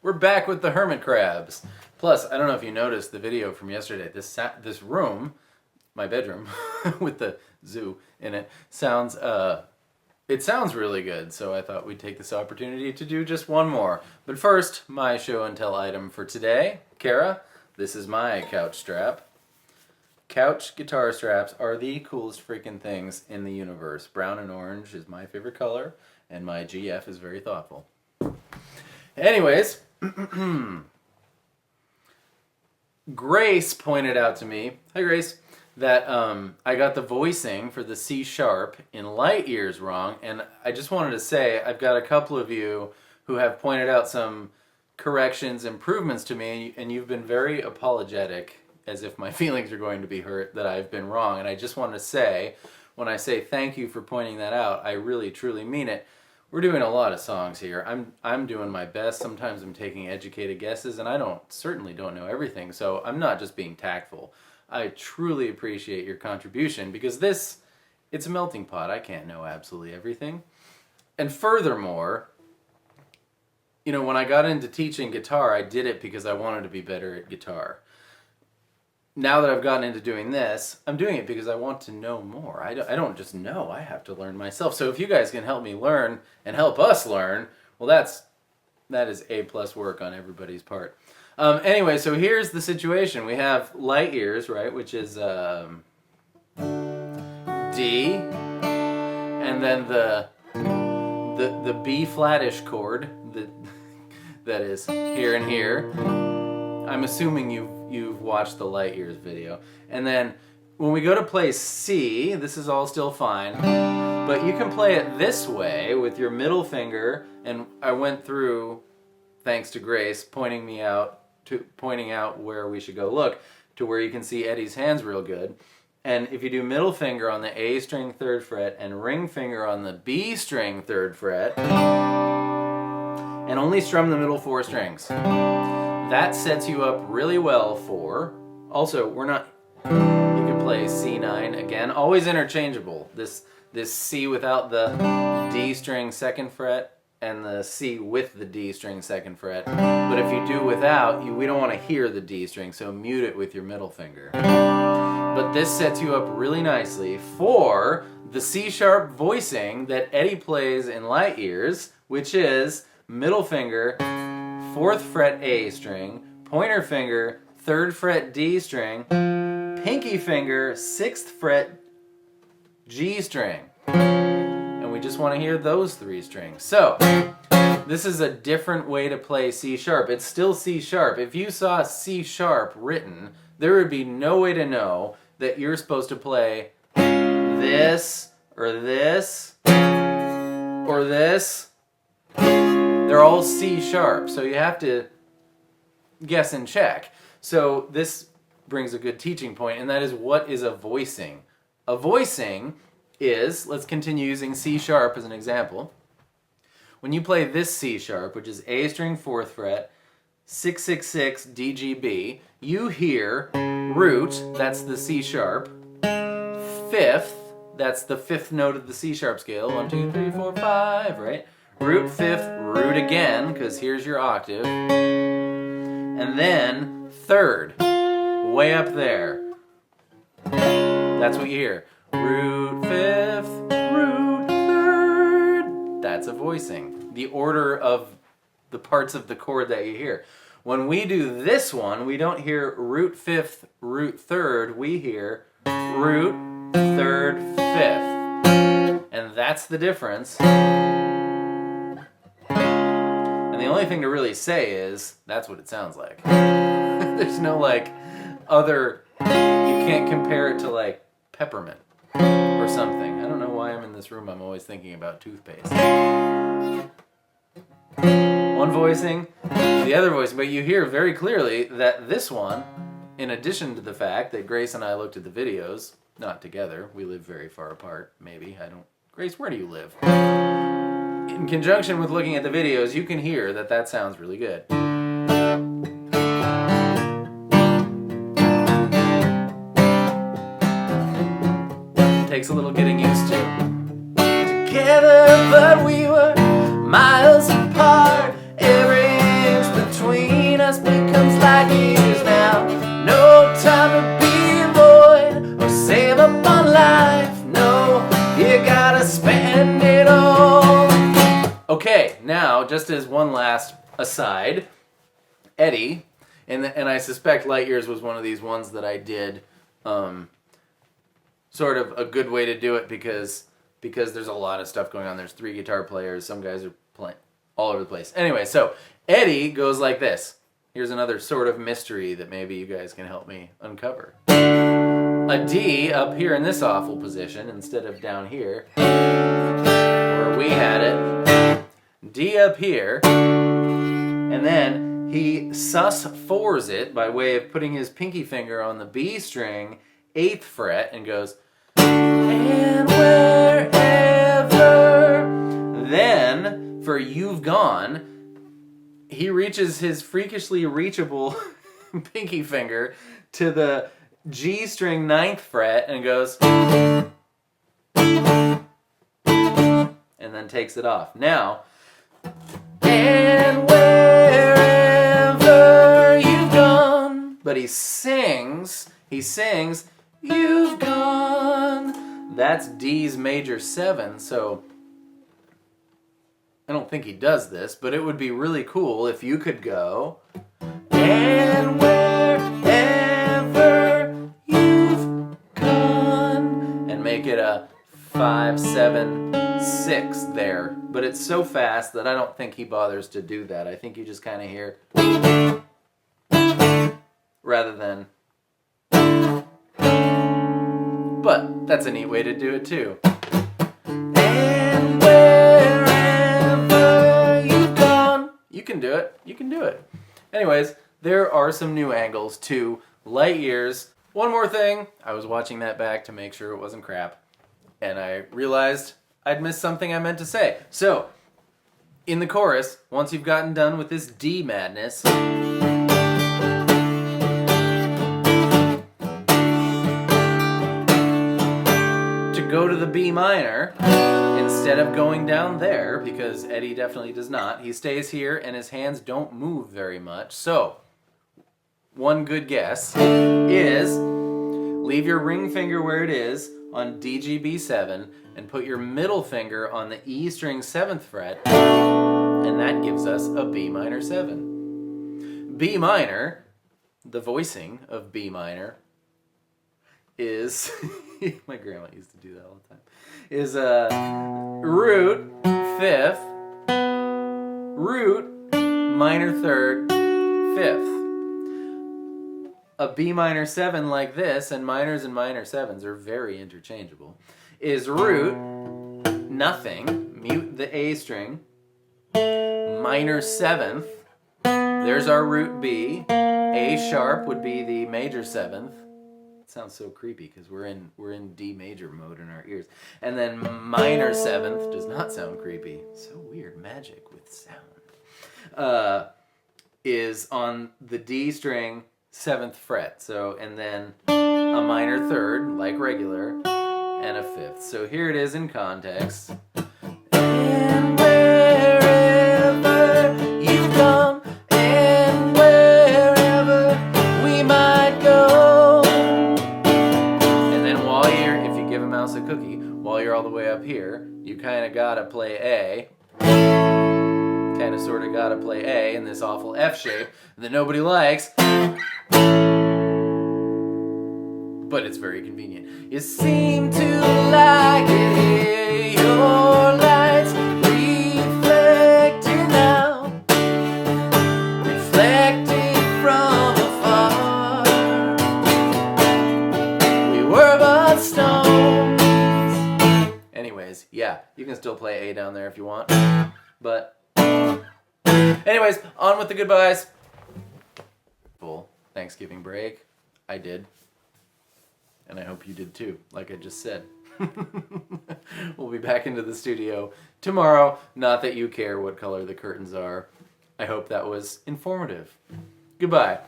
We're back with the hermit crabs. Plus, I don't know if you noticed the video from yesterday. This room, my bedroom, with the zoo in it, sounds really good. So I thought we'd take this opportunity to do just one more. But first, my show and tell item for today. Kara, this is my couch strap. Couch guitar straps are the coolest freaking things in the universe. Brown and orange is my favorite color, and my GF is very thoughtful. Anyways, Grace pointed out to me, hi Grace, that I got the voicing for the C sharp in light years wrong, and I just wanted to say I've got a couple of you who have pointed out some corrections, improvements to me, and you've been very apologetic, as if my feelings are going to be hurt that I've been wrong. And I just want to say, when I say thank you for pointing that out, I really truly mean it. We're doing a lot of songs here. I'm doing my best. Sometimes I'm taking educated guesses, and I certainly don't know everything, so I'm not just being tactful. I truly appreciate your contribution, because it's a melting pot. I can't know absolutely everything. And furthermore, you know, when I got into teaching guitar, I did it because I wanted to be better at guitar. Now that I've gotten into doing this, I'm doing it because I want to know more. I don't just know, I have to learn myself. So if you guys can help me learn and help us learn, well, that is A+ work on everybody's part. Anyway, so here's the situation. We have light years, right, which is D, and then the B flattish chord that is here and here. I'm assuming you've watched the light years video. And then when we go to play C, this is all still fine, but you can play it this way with your middle finger, and I went through, thanks to Grace, pointing out where we should go look, to where you can see Eddie's hands real good. And if you do middle finger on the A string 3rd fret and ring finger on the B string 3rd fret, and only strum the middle 4 strings, that sets you up really well for, also, you can play C9 again, always interchangeable. This C without the D string 2nd fret and the C with the D string 2nd fret. But if you do without, we don't want to hear the D string, so mute it with your middle finger. But this sets you up really nicely for the C sharp voicing that Eddie plays in light years, which is middle finger, 4th fret A string, pointer finger, 3rd fret D string, pinky finger, 6th fret G string. And we just want to hear those 3 strings. So, this is a different way to play C sharp. It's still C sharp. If you saw C sharp written, there would be no way to know that you're supposed to play this, or this, or this. They're all C sharp, so you have to guess and check. So this brings a good teaching point, and that is, what is a voicing? A voicing is, let's continue using C sharp as an example. When you play this C sharp, which is A string 4th fret, 666 D G B, you hear root, that's the C sharp, 5th, that's the 5th note of the C sharp scale, 1, 2, 3, 4, 5, right? Root 5th, root again, because here's your octave, and then 3rd, way up there. That's what you hear. Root 5th, root 3rd. That's a voicing. The order of the parts of the chord that you hear. When we do this one, we don't hear root 5th, root 3rd, we hear root 3rd, 5th. And that's the difference. The only thing to really say is, that's what it sounds like. There's no, other, you can't compare it to, peppermint or something. I don't know why I'm in this room, I'm always thinking about toothpaste. One voicing, the other voicing, but you hear very clearly that this one, in addition to the fact that Grace and I looked at the videos, not together, we live very far apart, maybe, Grace, where do you live? In conjunction with looking at the videos, you can hear that sounds really good. Takes a little getting used to. Together, but we were miles apart. Every inch now, just as one last aside, Eddie, and I suspect Light Years was one of these ones that I did sort of a good way to do it because there's a lot of stuff going on. There's 3 guitar players. Some guys are playing all over the place. Anyway, so Eddie goes like this. Here's another sort of mystery that maybe you guys can help me uncover. A D up here in this awful position instead of down here where we had it. D up here, and then he sus4s it by way of putting his pinky finger on the B string, 8th fret, and goes, and wherever. Then, for You've Gone, he reaches his freakishly reachable pinky finger to the G string 9th fret and goes, and then takes it off. Now, and wherever you've gone, but he sings, you've gone. That's D's major 7, so I don't think he does this, but it would be really cool if you could go, and wherever you've gone, and make it a 5, 7, 6 there. But it's so fast that I don't think he bothers to do that. I think you just kind of hear, rather than, but that's a neat way to do it too. And wherever you've gone. You can do it. You can do it. Anyways, there are some new angles to Light Years. One more thing. I was watching that back to make sure it wasn't crap, and I realized I'd missed something I meant to say. So, in the chorus, once you've gotten done with this D madness, to go to the B minor, instead of going down there, because Eddie definitely does not, he stays here and his hands don't move very much. So, one good guess is leave your ring finger where it is on D, G, B7 and put your middle finger on the E string 7th fret, and that gives us a B minor 7. B minor, the voicing of B minor, is, my grandma used to do that all the time, is root 5th, root minor 3rd, 5th. A B minor 7 like this, and minors and minor 7s are very interchangeable, is root, nothing, mute the A string, minor 7th, there's our root B, A sharp would be the major 7th. It sounds so creepy because we're in D major mode in our ears. And then minor 7th does not sound creepy. So weird, magic with sound. Is on the D string 7th fret. So, and then a minor 3rd, like regular, and a 5th. So here it is in context. And wherever you've gone, and wherever we might go. And then while you're, if you give a mouse a cookie, while you're all the way up here, you kind of gotta play A. Kind of sort of gotta play A in this awful F shape that nobody likes. But it's very convenient. You seem to like it here, your lights reflecting now, reflecting from afar. We were but stones. Anyways, yeah, you can still play A down there if you want. But, anyways, on with the goodbyes. Full Thanksgiving break. I did. And I hope you did too, like I just said. We'll be back into the studio tomorrow. Not that you care what color the curtains are. I hope that was informative. Goodbye.